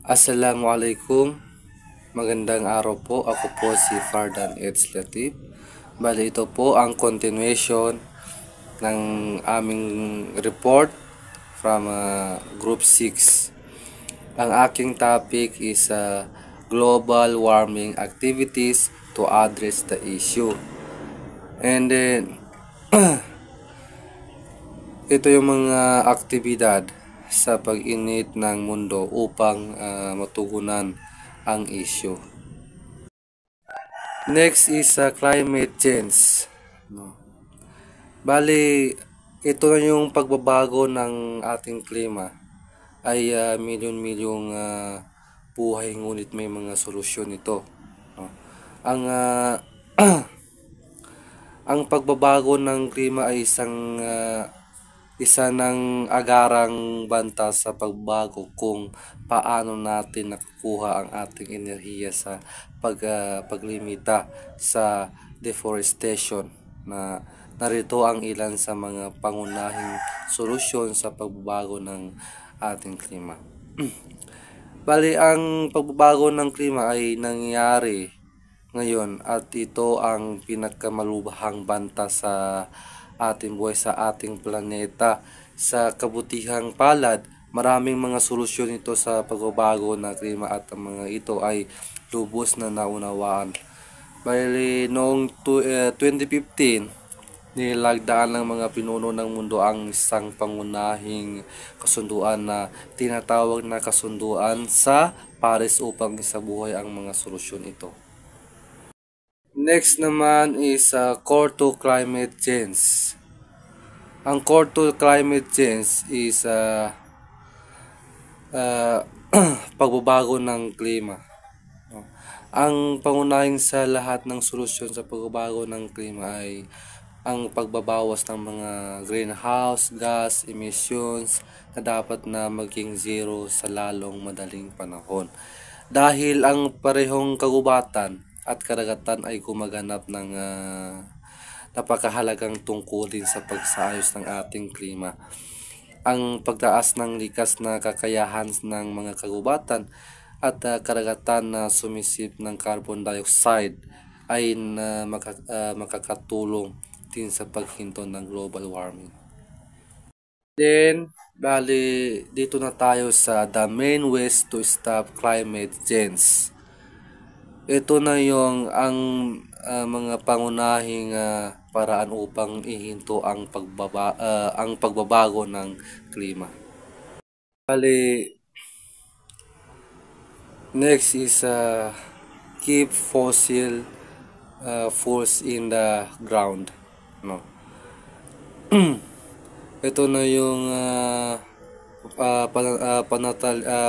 Assalamualaikum, magandang araw po. Ako po si Fardan Eds Latif. Bali ito po ang continuation ng aming report from Group 6. Ang aking topic is global warming activities to address the issue. And then, ito yung mga aktibidad sa pag-init ng mundo upang matugunan ang issue. Next is climate change. Bali, ito na yung pagbabago ng ating klima ay milyon-milyong buhay, ngunit may mga solusyon ito. Ang ang pagbabago ng klima ay isa ng agarang banta sa pagbago kung paano natin nakukuha ang ating enerhiya sa paglimita sa deforestation. Narito ang ilan sa mga pangunahing solusyon sa pagbabago ng ating klima. Bali, ang pagbabago ng klima ay nangyayari ngayon at ito ang pinakamalubhang banta sa ating buhay, sa ating planeta. Sa kabutihang palad, maraming mga solusyon ito sa pagbabago ng klima at ang mga ito ay lubos na naunawaan. Bali, noong 2015, nilagdaan ng mga pinuno ng mundo ang isang pangunahing kasunduan na tinatawag na kasunduan sa Paris upang isabuhay ang mga solusyon ito. Next naman is core to climate change. Ang core to climate change is pagbabago ng klima. Ang pangunahing sa lahat ng solusyon sa pagbabago ng klima ay ang pagbabawas ng mga greenhouse gas emissions na dapat na maging zero sa lalong madaling panahon. Dahil ang parehong kagubatan at karagatan ay gumaganap ng napakahalagang tungkulin sa pagsaayos ng ating klima. Ang pagtaas ng likas na kakayahan ng mga kagubatan at karagatan na sumisip ng carbon dioxide ay makakatulong din sa paghinto ng global warming. Then, bali, dito na tayo sa the main ways to stop climate change. Ito na yung ang mga pangunahing paraan upang ihinto ang pagbabago ng klima. Bali, next is keep fossil fuels in the ground. Ito na yung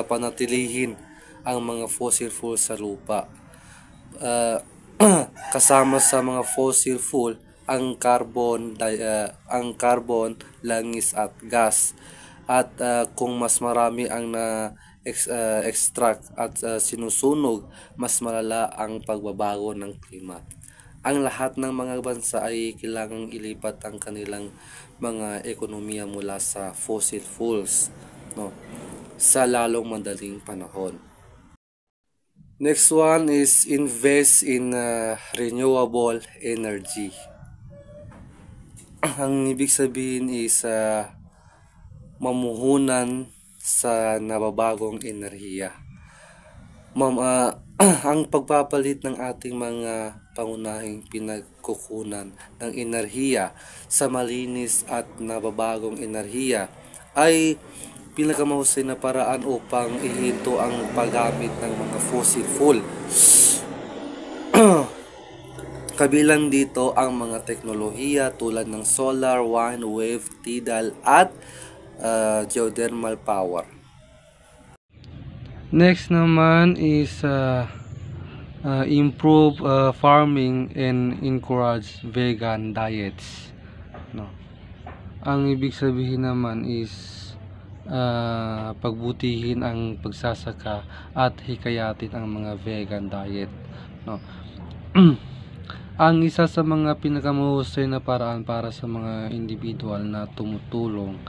panatilihin ang mga fossil fuels sa lupa. Kasama sa mga fossil fuel ang carbon, langis at gas. At kung mas marami ang extract at sinusunog, mas malala ang pagbabago ng klima. Ang lahat ng mga bansa ay kailangang ilipat ang kanilang mga ekonomiya mula sa fossil fuels sa lalong madaling panahon. Next one is invest in renewable energy. Ang ibig sabihin is mamuhunan sa nababagong enerhiya. Ang pagpapalit ng ating mga pangunahing pinagkukunan ng enerhiya sa malinis at nababagong enerhiya ay pinakamahusay na paraan upang ihinto ang paggamit ng mga fossil fuel. Kabilang dito ang mga teknolohiya tulad ng solar, wind, wave, tidal at geothermal power. Next naman is improve farming and encourage vegan diets. Ang ibig sabihin naman is pagbutihin ang pagsasaka at hikayatin ang mga vegan diet. Ang isa sa mga pinakamahusay na paraan para sa mga individual na tumutulong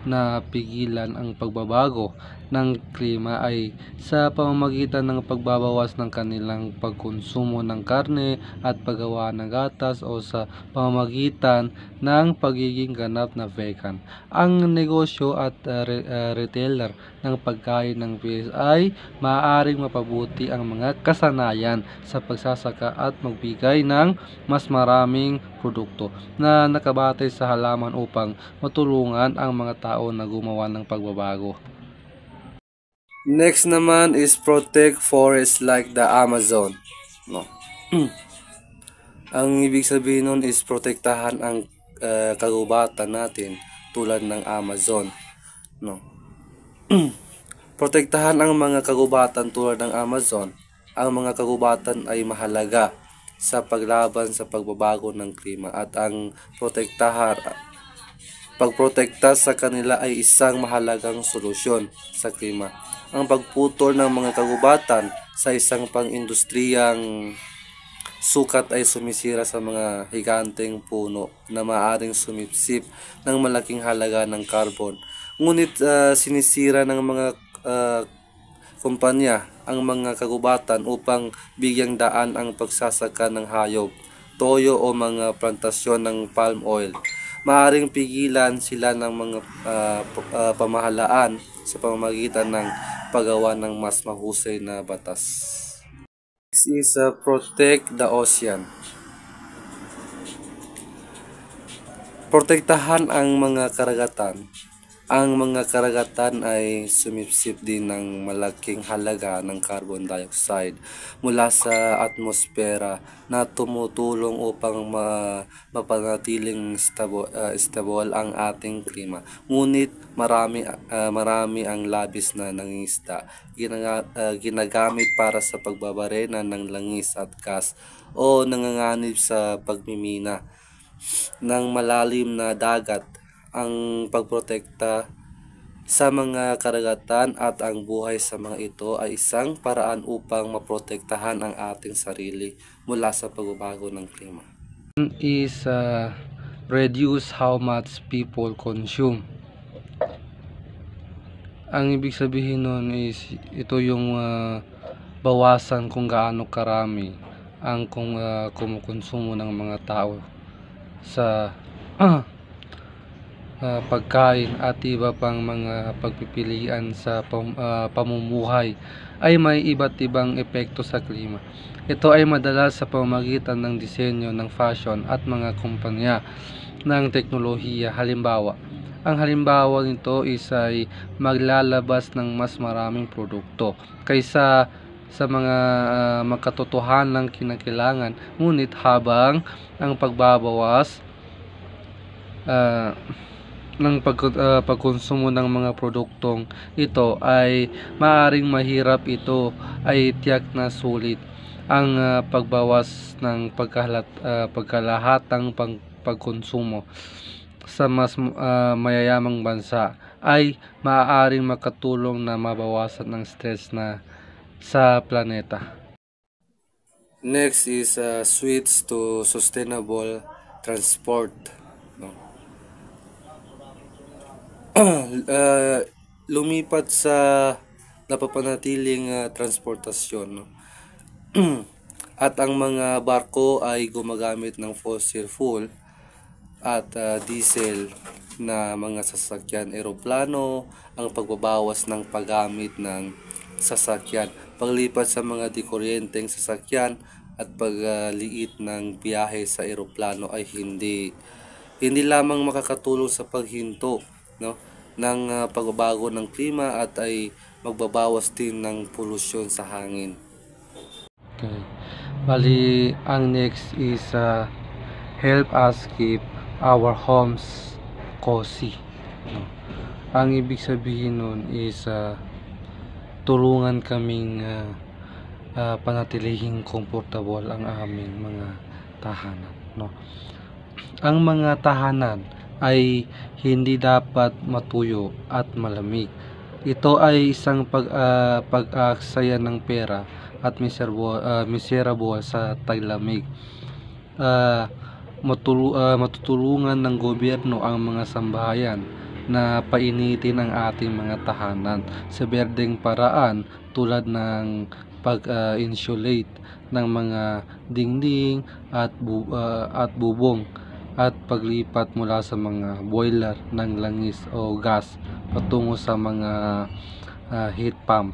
na pigilan ang pagbabago ng klima ay sa pamamagitan ng pagbabawas ng kanilang pagkonsumo ng karne at paggawa ng gatas o sa pamamagitan ng pagiging ganap na vegan. Ang negosyo at retailer ng pagkain ng Pilipinas ay maaaring mapabuti ang mga kasanayan sa pagsasaka at magbigay ng mas maraming produkto na nakabatay sa halaman upang matulungan ang mga tao na gumawa ng pagbabago. Next naman is protect forests like the Amazon. No. Ang ibig sabihin nun is protektahan ang kagubatan natin tulad ng Amazon. No. Protektahan ang mga kagubatan tulad ng Amazon. Ang mga kagubatan ay mahalaga sa paglaban sa pagbabago ng klima at ang pagprotekta sa kanila ay isang mahalagang solusyon sa klima. Ang pagputol ng mga kagubatan sa isang pang-industriyang sukat ay sumisira sa mga higanteng puno na maaaring sumipsip ng malaking halaga ng carbon. Ngunit sinisira ng mga kumpanya ang mga kagubatan upang bigyang daan ang pagsasaka ng hayop, toyo o mga plantasyon ng palm oil. Maaaring pigilan sila ng mga pamahalaan sa pamamagitan ng paggawa ng mas mahusay na batas. This is protect the ocean. Protektahan ang mga karagatan. Ang mga karagatan ay sumipsip din ng malaking halaga ng carbon dioxide mula sa atmosfera na tumutulong upang mapanatiling stable ang ating klima. Ngunit marami ang labis na nangingisda ginagamit para sa pagbabarena ng langis at gas o nanganganib sa pagmimina ng malalim na dagat. Ang pagprotekta sa mga karagatan at ang buhay sa mga ito ay isang paraan upang maprotektahan ang ating sarili mula sa pagbabago ng klima. Is reduce how much people consume. Ang ibig sabihin nun is ito yung bawasan kung gaano karami ang kumukonsumo ng mga tao sa pagkain at iba pang mga pagpipilian sa pamumuhay ay may iba't ibang epekto sa klima. Ito ay madalas sa pamamagitan ng disenyo ng fashion at mga kumpanya ng teknolohiya. Ang halimbawa nito ay maglalabas ng mas maraming produkto kaysa sa mga makatotohanan ng kinakailangan, ngunit habang ang pagbabawas ng pagkonsumo ng mga produktong ito ay maaaring mahirap, ito ay tiyak na sulit. Ang pagbawas ng pagkalahatang pagkonsumo sa mas mayayamang bansa ay maaaring makatulong na mabawasan ang stress na sa planeta. Next is switch to sustainable transport. Lumipat sa napapanatiling transportasyon, no? At ang mga barko ay gumagamit ng fossil fuel at diesel na mga sasakyan, eroplano, ang pagbabawas ng paggamit ng sasakyan, paglipat sa mga dikuryenteng sasakyan at pagliit ng biyahe sa eroplano ay hindi lamang makakatulong sa paghinto, no, ng pagbabago ng klima at ay magbabawas din ng polusyon sa hangin. Okay. Bali, ang next is help us keep our homes cozy. No? Ang ibig sabihin nun is tulungan kaming panatilihing comfortable ang aming mga tahanan. No? Ang mga tahanan ay hindi dapat matuyo at malamig. Ito ay isang pag-aksaya ng pera at miserable sa taglamig. Matutulungan ng gobyerno ang mga sambahayan na painitin ang ating mga tahanan sa berdeng paraan tulad ng pag-insulate ng mga dingding at bubong at paglipat mula sa mga boiler ng langis o gas patungo sa mga heat pump.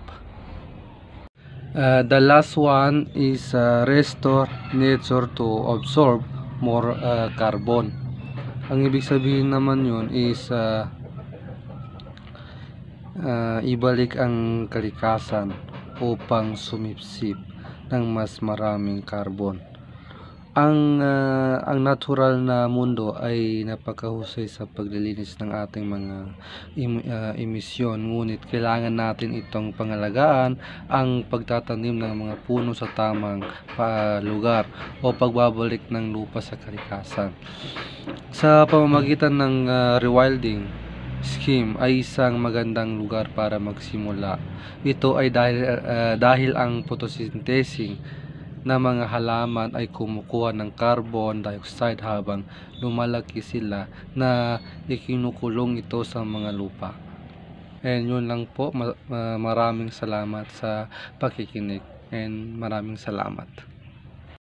The last one is restore nature to absorb more carbon. Ang ibig sabihin naman yun is ibalik ang kalikasan upang sumipsip ng mas maraming carbon. Ang natural na mundo ay napakahusay sa paglilinis ng ating mga emisyon, ngunit kailangan natin itong pangalagaan ang pagtatanim ng mga puno sa tamang lugar o pagbabalik ng lupa sa kalikasan. Sa pamamagitan ng rewilding scheme ay isang magandang lugar para magsimula. Ito ay dahil ang photosynthesis na mga halaman ay kumukuha ng carbon dioxide habang lumalaki sila na ikinukulong ito sa mga lupa. And yun lang po, maraming salamat sa pakikinig and maraming salamat.